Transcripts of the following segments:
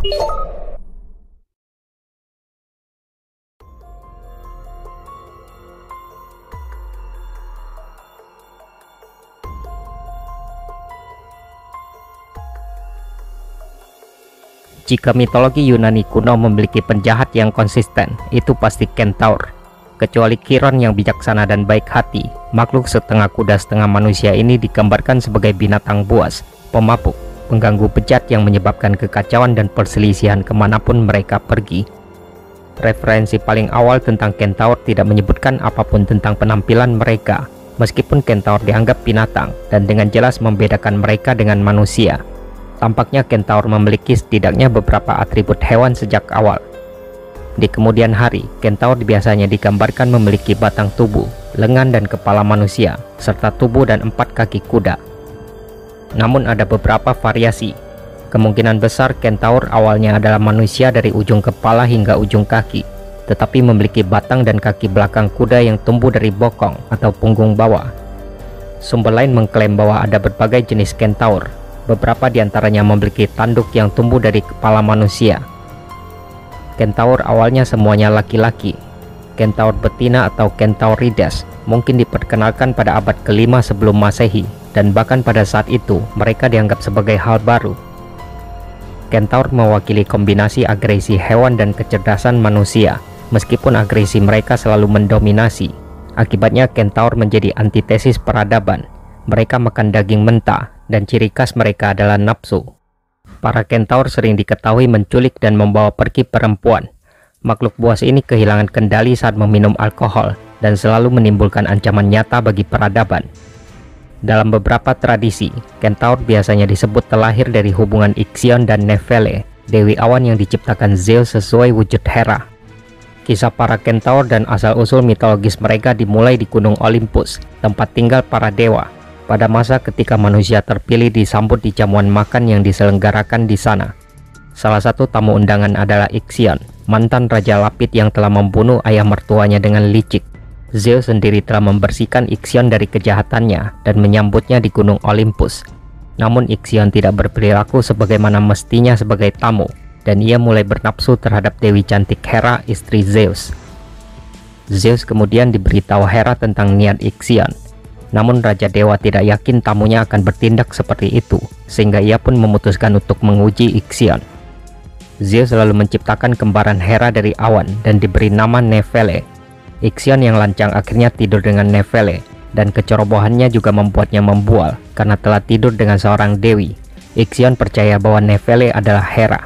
Jika mitologi Yunani kuno memiliki penjahat yang konsisten, itu pasti Kentaur. Kecuali Chiron yang bijaksana dan baik hati, makhluk setengah kuda setengah manusia ini digambarkan sebagai binatang buas, pemabuk, pengganggu bejat yang menyebabkan kekacauan dan perselisihan kemanapun mereka pergi. Referensi paling awal tentang Kentaur tidak menyebutkan apapun tentang penampilan mereka, meskipun Kentaur dianggap binatang dan dengan jelas membedakan mereka dengan manusia. Tampaknya Kentaur memiliki setidaknya beberapa atribut hewan sejak awal. Di kemudian hari, Kentaur biasanya digambarkan memiliki batang tubuh, lengan dan kepala manusia, serta tubuh dan 4 kaki kuda. Namun ada beberapa variasi. Kemungkinan besar Kentaur awalnya adalah manusia dari ujung kepala hingga ujung kaki, tetapi memiliki batang dan kaki belakang kuda yang tumbuh dari bokong atau punggung bawah. Sumber lain mengklaim bahwa ada berbagai jenis Kentaur. Beberapa diantaranya memiliki tanduk yang tumbuh dari kepala manusia. Kentaur awalnya semuanya laki-laki. Kentaur betina atau Kentaurides mungkin diperkenalkan pada abad ke-5 sebelum Masehi, dan bahkan pada saat itu mereka dianggap sebagai hal baru. Kentaur mewakili kombinasi agresi hewan dan kecerdasan manusia, meskipun agresi mereka selalu mendominasi. Akibatnya Kentaur menjadi antitesis peradaban. Mereka makan daging mentah, dan ciri khas mereka adalah nafsu. Para Kentaur sering diketahui menculik dan membawa pergi perempuan. Makhluk buas ini kehilangan kendali saat meminum alkohol dan selalu menimbulkan ancaman nyata bagi peradaban. Dalam beberapa tradisi, Kentaur biasanya disebut terlahir dari hubungan Ixion dan Nephele, dewi awan yang diciptakan Zeus sesuai wujud Hera. Kisah para Kentaur dan asal-usul mitologis mereka dimulai di Gunung Olympus, tempat tinggal para dewa. Pada masa ketika manusia terpilih disambut di jamuan makan yang diselenggarakan di sana. Salah satu tamu undangan adalah Ixion, mantan Raja Lapit yang telah membunuh ayah mertuanya dengan licik. Zeus sendiri telah membersihkan Ixion dari kejahatannya dan menyambutnya di Gunung Olympus. Namun Ixion tidak berperilaku sebagaimana mestinya sebagai tamu, dan ia mulai bernafsu terhadap Dewi cantik Hera, istri Zeus. Zeus kemudian diberitahu Hera tentang niat Ixion. Namun Raja Dewa tidak yakin tamunya akan bertindak seperti itu, sehingga ia pun memutuskan untuk menguji Ixion. Zeus selalu menciptakan kembaran Hera dari awan dan diberi nama Nephele. Ixion yang lancang akhirnya tidur dengan Nephele, dan kecerobohannya juga membuatnya membual karena telah tidur dengan seorang dewi. Ixion percaya bahwa Nephele adalah Hera.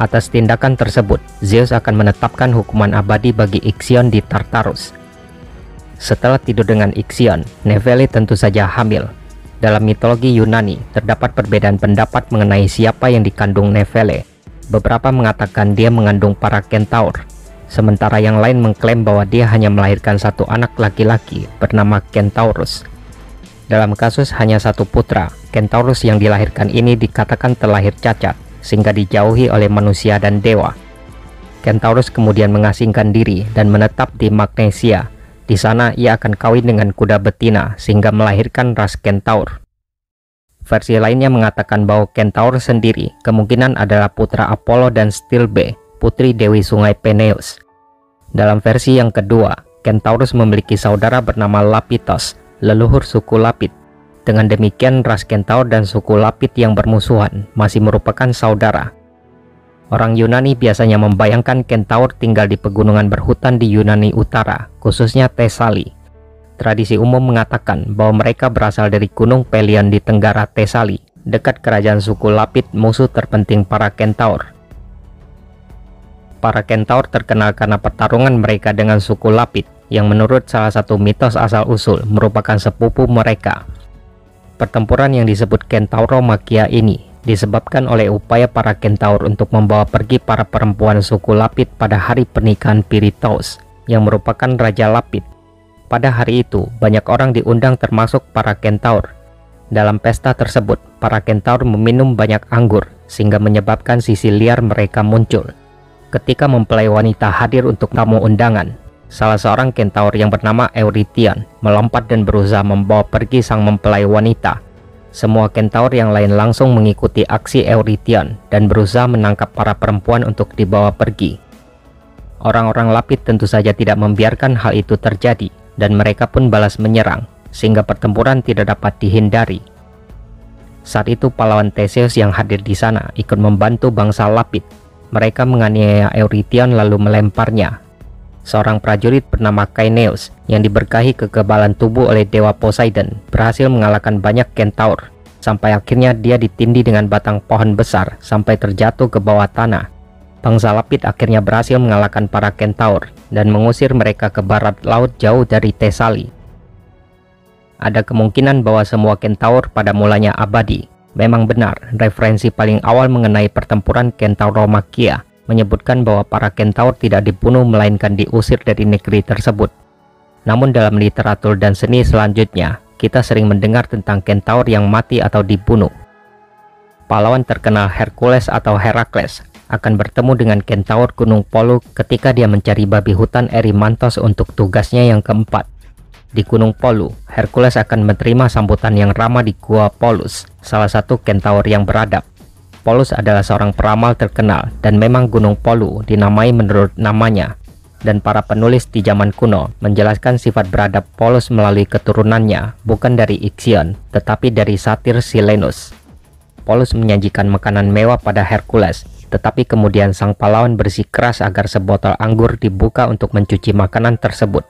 Atas tindakan tersebut, Zeus akan menetapkan hukuman abadi bagi Ixion di Tartarus. Setelah tidur dengan Ixion, Nephele tentu saja hamil. Dalam mitologi Yunani, terdapat perbedaan pendapat mengenai siapa yang dikandung Nephele. Beberapa mengatakan dia mengandung para Kentaur, sementara yang lain mengklaim bahwa dia hanya melahirkan satu anak laki-laki bernama Kentaurus. Dalam kasus hanya satu putra, Kentaurus yang dilahirkan ini dikatakan terlahir cacat, sehingga dijauhi oleh manusia dan dewa. Kentaurus kemudian mengasingkan diri dan menetap di Magnesia. Di sana ia akan kawin dengan kuda betina sehingga melahirkan ras Kentaur. Versi lainnya mengatakan bahwa Kentaur sendiri kemungkinan adalah putra Apollo dan Stilbe, putri Dewi Sungai Peneus. Dalam versi yang kedua, Kentaurus memiliki saudara bernama Lapitos, leluhur suku Lapit. Dengan demikian ras Kentaur dan suku Lapit yang bermusuhan masih merupakan saudara. Orang Yunani biasanya membayangkan Kentaur tinggal di pegunungan berhutan di Yunani Utara, khususnya Tesali. Tradisi umum mengatakan bahwa mereka berasal dari Gunung Pelion di Tenggara Tesali, dekat kerajaan suku Lapit, musuh terpenting para Kentaur. Para Kentaur terkenal karena pertarungan mereka dengan suku Lapit, yang menurut salah satu mitos asal-usul merupakan sepupu mereka. Pertempuran yang disebut Kentauromakhia ini disebabkan oleh upaya para Kentaur untuk membawa pergi para perempuan suku Lapit pada hari pernikahan Pirithous, yang merupakan Raja Lapit. Pada hari itu, banyak orang diundang termasuk para Kentaur. Dalam pesta tersebut, para Kentaur meminum banyak anggur, sehingga menyebabkan sisi liar mereka muncul. Ketika mempelai wanita hadir untuk tamu undangan, salah seorang Kentaur yang bernama Eurytion melompat dan berusaha membawa pergi sang mempelai wanita. Semua kentaur yang lain langsung mengikuti aksi Eurytion dan berusaha menangkap para perempuan untuk dibawa pergi. Orang-orang Lapith tentu saja tidak membiarkan hal itu terjadi, dan mereka pun balas menyerang, sehingga pertempuran tidak dapat dihindari. Saat itu pahlawan Theseus yang hadir di sana ikut membantu bangsa Lapith. Mereka menganiaya Eurytion lalu melemparnya. Seorang prajurit bernama Caeneus yang diberkahi kekebalan tubuh oleh dewa Poseidon berhasil mengalahkan banyak kentaur, sampai akhirnya dia ditindih dengan batang pohon besar sampai terjatuh ke bawah tanah. Bangsa Lapith akhirnya berhasil mengalahkan para kentaur dan mengusir mereka ke barat laut jauh dari Tesali. Ada kemungkinan bahwa semua kentaur pada mulanya abadi. Memang benar, referensi paling awal mengenai pertempuran Kentauromachia menyebutkan bahwa para kentaur tidak dibunuh melainkan diusir dari negeri tersebut. Namun dalam literatur dan seni selanjutnya, kita sering mendengar tentang kentaur yang mati atau dibunuh. Pahlawan terkenal Hercules atau Herakles akan bertemu dengan kentaur Gunung Polu ketika dia mencari babi hutan Erymanthos untuk tugasnya yang keempat. Di Gunung Polu, Hercules akan menerima sambutan yang ramah di Gua Polus, salah satu kentaur yang beradab. Polus adalah seorang peramal terkenal dan memang Gunung Polu dinamai menurut namanya, dan para penulis di zaman kuno menjelaskan sifat beradab Polus melalui keturunannya bukan dari Ixion tetapi dari satir Silenus. Polus menyajikan makanan mewah pada Hercules, tetapi kemudian sang pahlawan bersikeras agar sebotol anggur dibuka untuk mencuci makanan tersebut.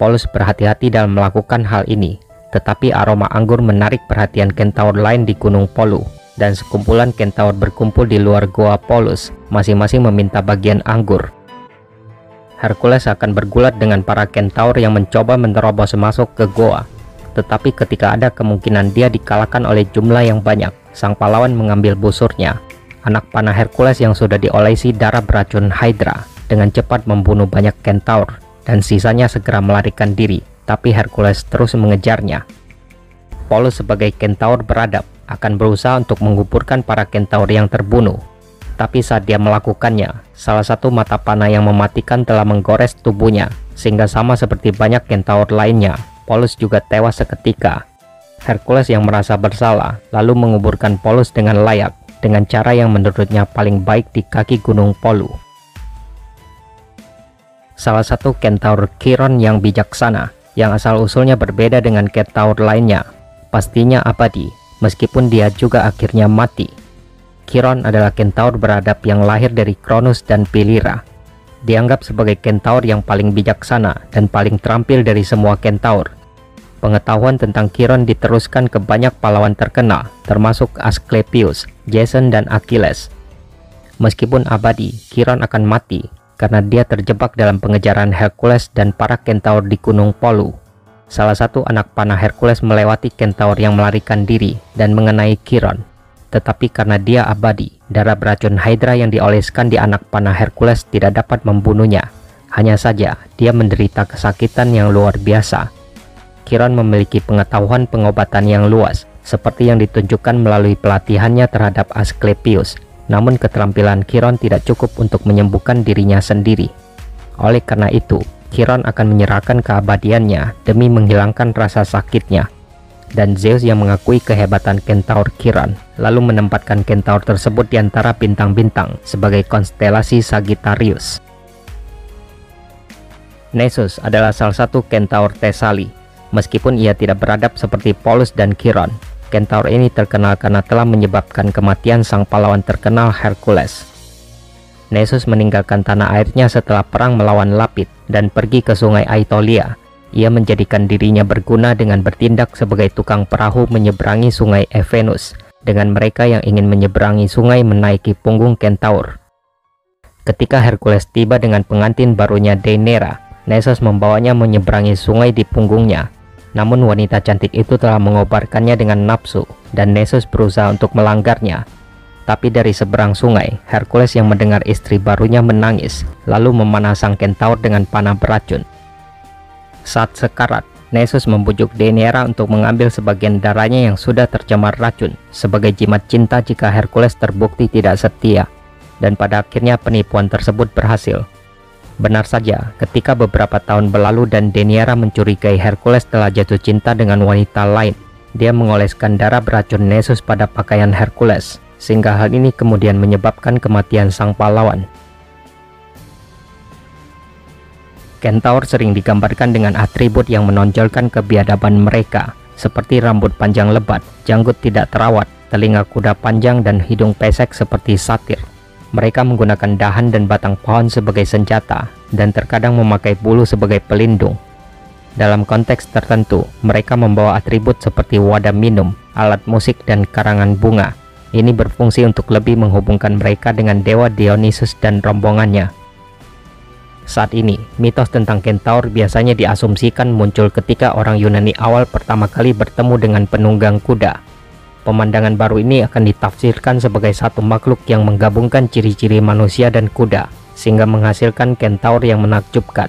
Polus berhati-hati dalam melakukan hal ini, tetapi aroma anggur menarik perhatian kentaur lain di Gunung Polu. Dan sekumpulan kentaur berkumpul di luar Goa Polus, masing-masing meminta bagian anggur. Hercules akan bergulat dengan para kentaur yang mencoba menerobos masuk ke goa. Tetapi ketika ada kemungkinan dia dikalahkan oleh jumlah yang banyak, sang pahlawan mengambil busurnya, anak panah Hercules yang sudah diolesi darah beracun Hydra, dengan cepat membunuh banyak kentaur, dan sisanya segera melarikan diri, tapi Hercules terus mengejarnya. Polus sebagai kentaur beradab akan berusaha untuk menguburkan para kentaur yang terbunuh. Tapi saat dia melakukannya, salah satu mata panah yang mematikan telah menggores tubuhnya, sehingga sama seperti banyak kentaur lainnya, Polus juga tewas seketika. Hercules yang merasa bersalah, lalu menguburkan Polus dengan layak, dengan cara yang menurutnya paling baik di kaki Gunung Polu. Salah satu kentaur Chiron yang bijaksana, yang asal-usulnya berbeda dengan kentaur lainnya, pastinya abadi, meskipun dia juga akhirnya mati. Chiron adalah kentaur beradab yang lahir dari Cronus dan Pilira. Dianggap sebagai kentaur yang paling bijaksana dan paling terampil dari semua kentaur. Pengetahuan tentang Chiron diteruskan ke banyak pahlawan terkenal, termasuk Asclepius, Jason, dan Achilles. Meskipun abadi, Chiron akan mati karena dia terjebak dalam pengejaran Hercules dan para kentaur di Gunung Polu. Salah satu anak panah Hercules melewati kentaur yang melarikan diri dan mengenai Chiron. Tetapi karena dia abadi, darah beracun Hydra yang dioleskan di anak panah Hercules tidak dapat membunuhnya. Hanya saja, dia menderita kesakitan yang luar biasa. Chiron memiliki pengetahuan pengobatan yang luas, seperti yang ditunjukkan melalui pelatihannya terhadap Asclepius. Namun keterampilan Chiron tidak cukup untuk menyembuhkan dirinya sendiri. Oleh karena itu, Chiron akan menyerahkan keabadiannya demi menghilangkan rasa sakitnya. Dan Zeus yang mengakui kehebatan kentaur Chiron, lalu menempatkan kentaur tersebut di antara bintang-bintang sebagai konstelasi Sagittarius. Nessus adalah salah satu kentaur Tesali. Meskipun ia tidak beradab seperti Polus dan Chiron, kentaur ini terkenal karena telah menyebabkan kematian sang pahlawan terkenal Hercules. Nessus meninggalkan tanah airnya setelah perang melawan Lapith dan pergi ke sungai Aetolia. Ia menjadikan dirinya berguna dengan bertindak sebagai tukang perahu menyeberangi sungai Evenus, dengan mereka yang ingin menyeberangi sungai menaiki punggung kentaur. Ketika Hercules tiba dengan pengantin barunya Deianira, Nessus membawanya menyeberangi sungai di punggungnya. Namun wanita cantik itu telah mengobarkannya dengan nafsu, dan Nessus berusaha untuk melanggarnya. Tapi dari seberang sungai, Hercules yang mendengar istri barunya menangis, lalu memanah sang kentaur dengan panah beracun. Saat sekarat, Nessus membujuk Deianira untuk mengambil sebagian darahnya yang sudah tercemar racun, sebagai jimat cinta jika Hercules terbukti tidak setia. Dan pada akhirnya penipuan tersebut berhasil. Benar saja, ketika beberapa tahun berlalu dan Deianira mencurigai Hercules telah jatuh cinta dengan wanita lain, Dia mengoleskan darah beracun Nessus pada pakaian Hercules, sehingga hal ini kemudian menyebabkan kematian sang pahlawan. Kentaur sering digambarkan dengan atribut yang menonjolkan kebiadaban mereka, seperti rambut panjang lebat, janggut tidak terawat, telinga kuda panjang, dan hidung pesek seperti satir. Mereka menggunakan dahan dan batang pohon sebagai senjata, dan terkadang memakai bulu sebagai pelindung. Dalam konteks tertentu, mereka membawa atribut seperti wadah minum, alat musik, dan karangan bunga. Ini berfungsi untuk lebih menghubungkan mereka dengan dewa Dionysus dan rombongannya. Saat ini, mitos tentang kentaur biasanya diasumsikan muncul ketika orang Yunani awal pertama kali bertemu dengan penunggang kuda. Pemandangan baru ini akan ditafsirkan sebagai satu makhluk yang menggabungkan ciri-ciri manusia dan kuda, sehingga menghasilkan kentaur yang menakjubkan.